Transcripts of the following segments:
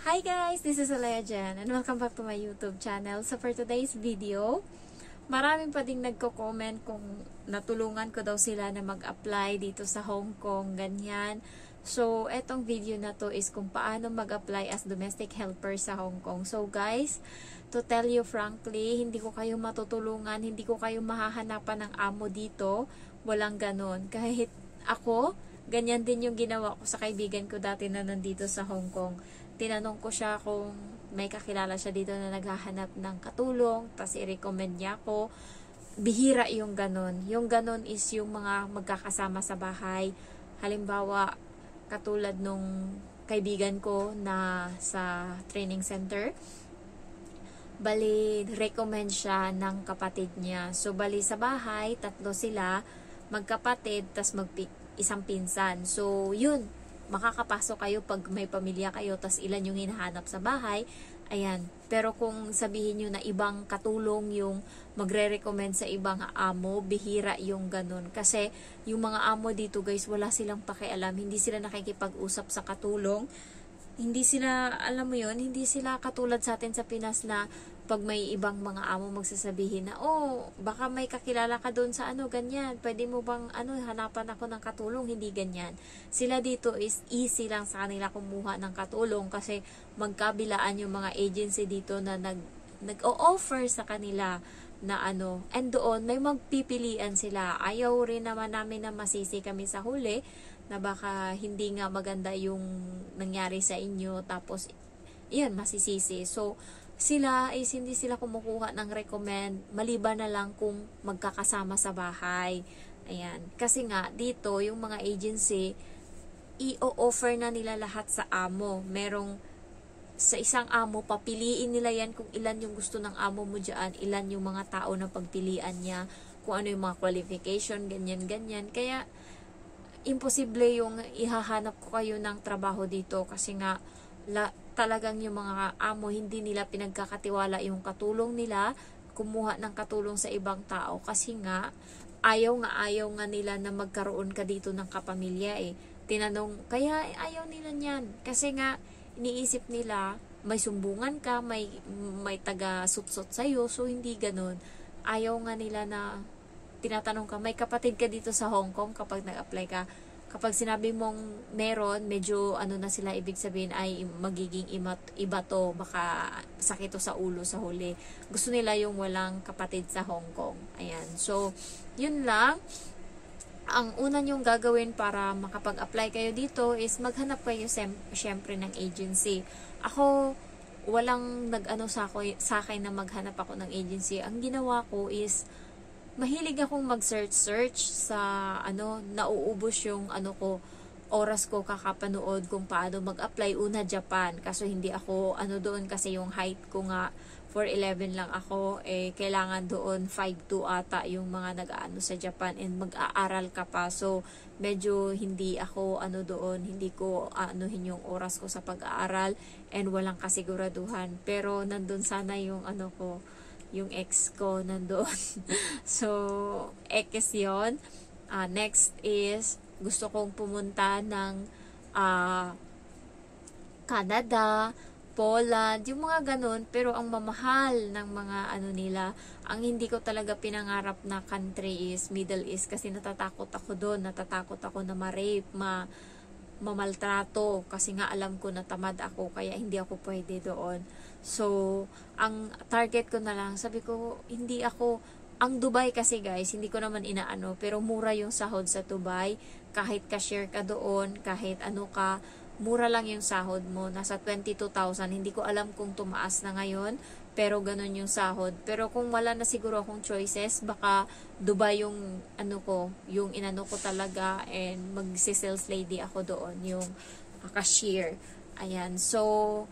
Hi guys, this is Alea Jen and welcome back to my YouTube channel. So for today's video, maraming pa ding nagko-comment kung natulungan ko daw sila na mag-apply dito sa Hong Kong, ganyan. So etong video na to is kung paano mag-apply as domestic helper sa Hong Kong. So guys, to tell you frankly, hindi ko kayo matutulungan, hindi ko kayo mahahanapan ng amo dito. Walang ganon. Kahit ako, ganyan din yung ginawa ko sa kaibigan ko dati na nandito sa Hong Kong. Tinanong ko siya kung may kakilala siya dito na naghahanap ng katulong, tapos i-recommend niya ako. Bihira yung ganon. Yung ganon is yung mga magkakasama sa bahay. Halimbawa, katulad nung kaibigan ko na sa training center, bali, recommend siya ng kapatid niya. So, bali sa bahay, 3 sila, magkapatid, tas isang pinsan. So, yun, makakapasok kayo pag may pamilya kayo, tas ilan yung hinahanap sa bahay. Ayan. Pero kung sabihin nyo na ibang katulong yung magre-recommend sa ibang amo, bihira yung ganun. Kasi yung mga amo dito guys, wala silang pakialam. Hindi sila nakikipag-usap sa katulong. Hindi sila, alam mo yun, hindi sila katulad sa atin sa Pinas na pag may ibang mga amo magsasabihin na, oh, baka may kakilala ka doon sa ganyan, pwede mo bang, hanapan ako ng katulong, hindi ganyan. Sila dito is easy lang sa kanila kumuha ng katulong kasi magkabilaan yung mga agency dito na nag-o-offer sa kanila na and doon may magpipilian sila. Ayaw rin naman namin na masisi kami sa huli na baka hindi nga maganda yung nangyari sa inyo tapos yan masisisi. So sila is hindi sila kumukuha ng recommend maliban na lang kung magkakasama sa bahay. Ayan. Kasi nga dito yung mga agency i-offer na nila lahat sa amo. Merong sa isang amo, papiliin nila yan kung ilan yung gusto ng amo mo dyan, ilan yung mga tao na pagpilian niya, kung ano yung mga qualification, ganyan-ganyan. Kaya, imposible yung ihahanap ko kayo ng trabaho dito kasi nga, talagang yung mga amo, hindi nila pinagkakatiwala yung katulong nila, kumuha ng katulong sa ibang tao kasi nga, ayaw nga nila na magkaroon ka dito ng kapamilya eh. Tinanong, kaya ayaw nila niyan. Kasi nga, iniisip nila, may sumbungan ka, may taga-sutsot sa'yo, so hindi ganun. Ayaw nga nila na tinatanong ka, may kapatid ka dito sa Hong Kong kapag nag-apply ka. Kapag sinabi mong meron, medyo na sila ibig sabihin ay magiging iba to, baka sakit to sa ulo sa huli. Gusto nila yung walang kapatid sa Hong Kong. Ayan. So, yun lang. Ang una nyong gagawin para makapag-apply kayo dito is maghanap kayo syempre ng agency. Ako, walang sa akin na maghanap ako ng agency. Ang ginawa ko is mahilig akong mag-search sa nauubos yung oras ko kakapanood kung paano mag-apply. Una, Japan. Kaso hindi ako doon kasi yung height ko nga 4'11 lang ako, kailangan doon 5'2 ata yung mga nag-aano sa Japan and mag-aaral ka pa. So, medyo hindi ako doon, hindi ko anuhin yung oras ko sa pag-aaral and walang kasiguraduhan. Pero nandun sana yung ko, yung ex ko nandoon. So, ex yun. Next is, gusto kong pumunta ng Canada, Poland, yung mga ganun, pero ang mamahal ng mga nila. Ang hindi ko talaga pinangarap na country is Middle East kasi natatakot ako doon, natatakot ako na ma-rape, mamaltrato kasi nga alam ko na tamad ako kaya hindi ako pwede doon. So, ang target ko na lang, sabi ko, ang Dubai kasi guys, hindi ko naman pero mura yung sahod sa Dubai, kahit cashier ka doon, kahit ka, mura lang yung sahod mo, nasa 22,000. Hindi ko alam kung tumaas na ngayon, pero ganun yung sahod. Pero kung wala na siguro akong choices, baka Dubai yung yung ko talaga and magsi-sales lady ako doon, yung cashier. Ayan. So,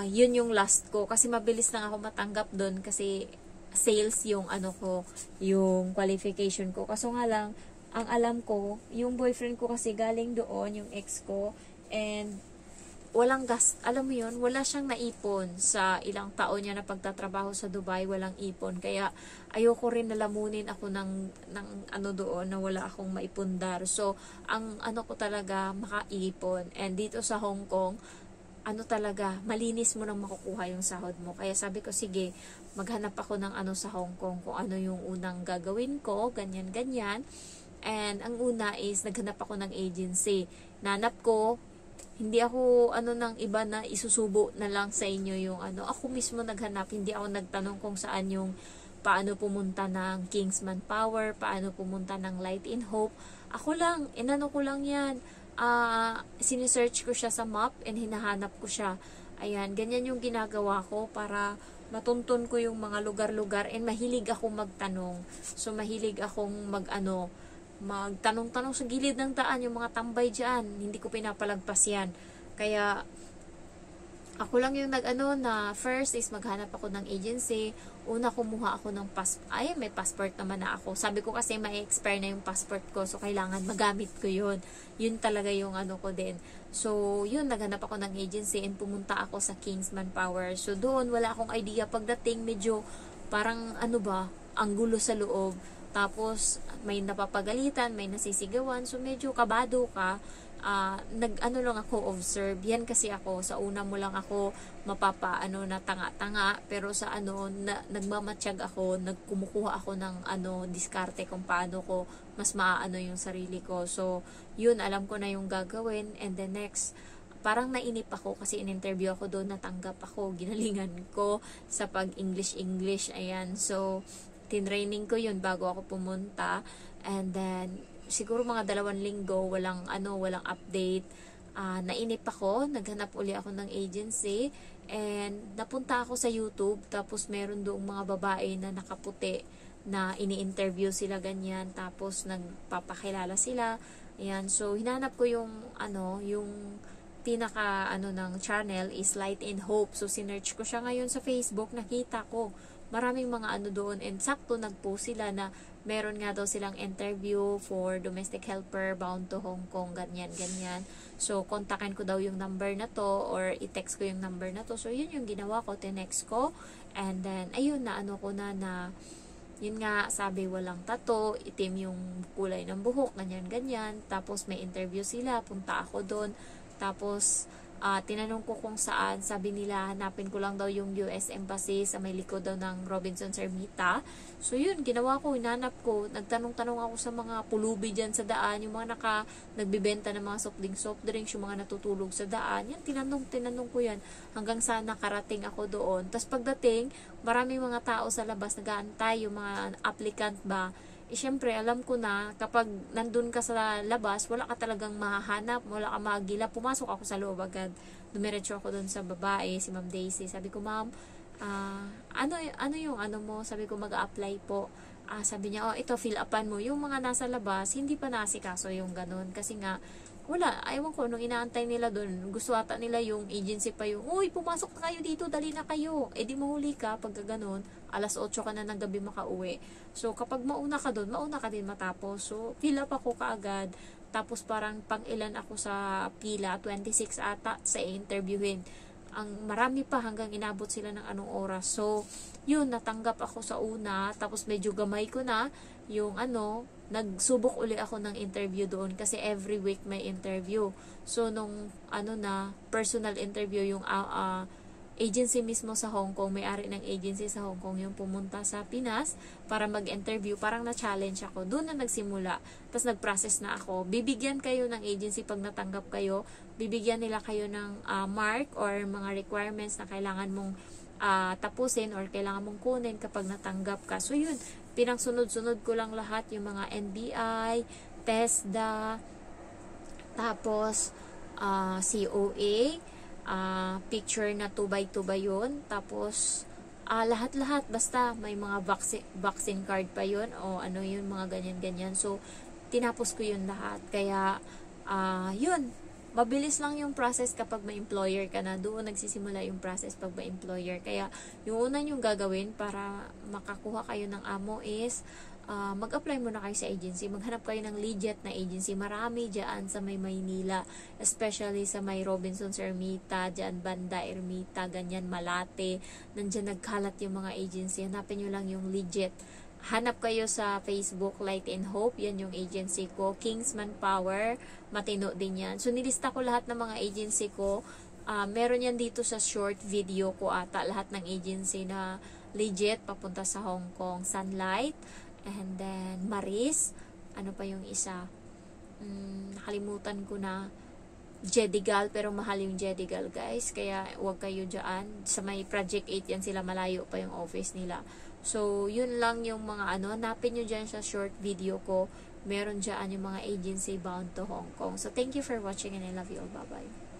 yun yung last ko kasi mabilis lang ako matanggap doon kasi sales yung yung qualification ko. Kaso nga lang, ang alam ko, yung boyfriend ko kasi galing doon, yung ex ko, and walang alam mo yun, wala siyang naipon sa ilang taon niya na pagtatrabaho sa Dubai, walang ipon. Kaya ayoko rin nalamunin ako ng doon na wala akong maipundar. So, ang ko talaga makaipon. And dito sa Hong Kong, ano talaga, malinis mo nang makukuha yung sahod mo. Kaya sabi ko, sige, maghanap ako ng ano sa Hong Kong, kung ano yung unang gagawin ko, ganyan-ganyan. And ang una is, naghanap ako ng agency. Nanap ko, hindi ako ano ng iba na isusubo na lang sa inyo yung ano. Ako mismo naghanap, hindi ako nagtanong kung saan yung paano pumunta ng Kingsman Power, paano pumunta ng Light in Hope. Ako lang, inano ko lang yan. Sinesearch ko siya sa map and hinahanap ko siya. Ayan, ganyan yung ginagawa ko para matuntun ko yung mga lugar-lugar and mahilig akong magtanong. So, mahilig akong magtanong-tanong sa gilid ng daan, yung mga tambay dyan. Hindi ko pinapalagpas yan. Kaya, ako lang yung na first is maghanap ako ng agency. Una, kumuha ako ng may passport naman na ako. Sabi ko kasi may expire na yung passport ko, so kailangan magamit ko yun. Yun talaga yung ano ko din. So, yun, naghanap ako ng agency and pumunta ako sa Kingsman Power. So, doon, wala akong idea. Pagdating, medyo parang ang gulo sa loob. Tapos, may napapagalitan, may nasisigawan. So, medyo kabado ka. Lang ako, observe. Yan kasi ako, sa una mo lang ako na tanga-tanga, pero sa nagmamatsyag ako, kumukuha ako ng diskarte kung paano ko mas maaano yung sarili ko. So, yun, alam ko na yung gagawin. And then next, parang nainip ako kasi in-interview ako doon, natanggap ako, ginalingan ko sa pag-English. Ayan, so, tinraining ko yun bago ako pumunta. And then, siguro mga 2 linggo, walang update. Nainip ako, naghanap uli ako ng agency, and napunta ako sa YouTube, tapos meron doong mga babae na nakaputi, na ini-interview sila ganyan, tapos nagpapakilala sila. Ayan, so hinanap ko yung pinaka ng channel is Light in Hope. So sinearch ko siya ngayon sa Facebook, nakita ko maraming mga doon, and sakto nag-post sila na meron nga daw silang interview for domestic helper bound to Hong Kong, ganyan. So, kontakin ko daw yung number na to, or i-text ko yung number na to. So, yun yung ginawa ko, tinext ko, and then, ayun, yun nga, sabi walang tato, itim yung kulay ng buhok, ganyan. Tapos, may interview sila, punta ako doon. Tapos, tinanong ko kung saan, sabi nila, hanapin ko lang daw yung US Embassy sa may likod daw ng Robinson's Ermita. So yun, ginawa ko, hinanap ko, nagtanong-tanong ako sa mga pulubi dyan sa daan, yung mga nagbibenta ng mga soft drinks, yung mga natutulog sa daan. Yan, tinanong ko yan, hanggang sa nakarating ako doon. Tapos pagdating, maraming mga tao sa labas, nag-aantay, yung mga applicant ba. Siyempre, alam ko na, kapag nandun ka sa labas, wala ka talagang mahahanap, wala ka magila. Pumasok ako sa loob agad. Dumiretso ako dun sa babae, si Ma'am Daisy. Sabi ko, Ma'am, ano yung mo? Sabi ko, mag-a-apply po. Sabi niya, ito, fill upan mo. Yung mga nasa labas, hindi pa nasikaso yung ganun. Kasi nga, wala, ayaw ko, nung inaantay nila doon, gusto ata nila yung agency pa yung, uy, pumasok na kayo dito, dali na kayo. Di mahuli ka, pag gano'n, 8:00 ka na ng gabi makauwi. So, kapag mauna ka doon, mauna ka din matapos. So, fill up ako kaagad. Tapos, parang pang-ilan ako sa pila, 26 ata, sa interviewin. Ang marami pa hanggang inabot sila ng anong oras. So, yun, natanggap ako sa una, tapos medyo gamay ko na yung nagsubok uli ako ng interview doon kasi every week may interview. So, nung personal interview, yung agency mismo sa Hong Kong, may-ari ng agency sa Hong Kong yung pumunta sa Pinas para mag-interview, parang na-challenge ako. Doon na nagsimula. Tapos nag-process na ako. Bibigyan kayo ng agency pag natanggap kayo. Bibigyan nila kayo ng mark or mga requirements na kailangan mong tapusin or kailangan mong kunin kapag natanggap ka. So yun, pinangsunod-sunod ko lang lahat, yung mga NBI, TESDA, tapos COA, picture na 2x2 ba yun, tapos lahat-lahat, basta may mga vaccine card pa yun, o yun, mga ganyan-ganyan. So, tinapos ko yun lahat. Kaya, yun, mabilis lang yung process kapag may employer ka na. Doon nagsisimula yung process pag may employer. Kaya, yung una yung gagawin para makakuha kayo ng amo is, mag-apply muna kayo sa agency. Maghanap kayo ng legit na agency. Marami dyan sa may Maynila. Especially sa may Robinson's Ermita, dyan Banda Ermita, ganyan Malate. Nandyan nagkalat yung mga agency. Hanapin nyo lang yung legit. Hanap kayo sa Facebook, Light in Hope. Yan yung agency ko. Kingsman Power. Matino din yan. So, nilista ko lahat ng mga agency ko. Meron yan dito sa short video ko ata, lahat ng agency na legit papunta sa Hong Kong. Sunlight, and then Maris, ano pa yung isa? Nakalimutan ko na. Jedigal, pero mahal yung Jedigal, guys. Kaya huwag kayo dyan. Sa may Project 8 yan sila, malayo pa yung office nila. So, yun lang yung mga hanapin nyo dyan sa short video ko. Meron dyan yung mga agency bound to Hong Kong. So, thank you for watching and I love you all. Bye-bye.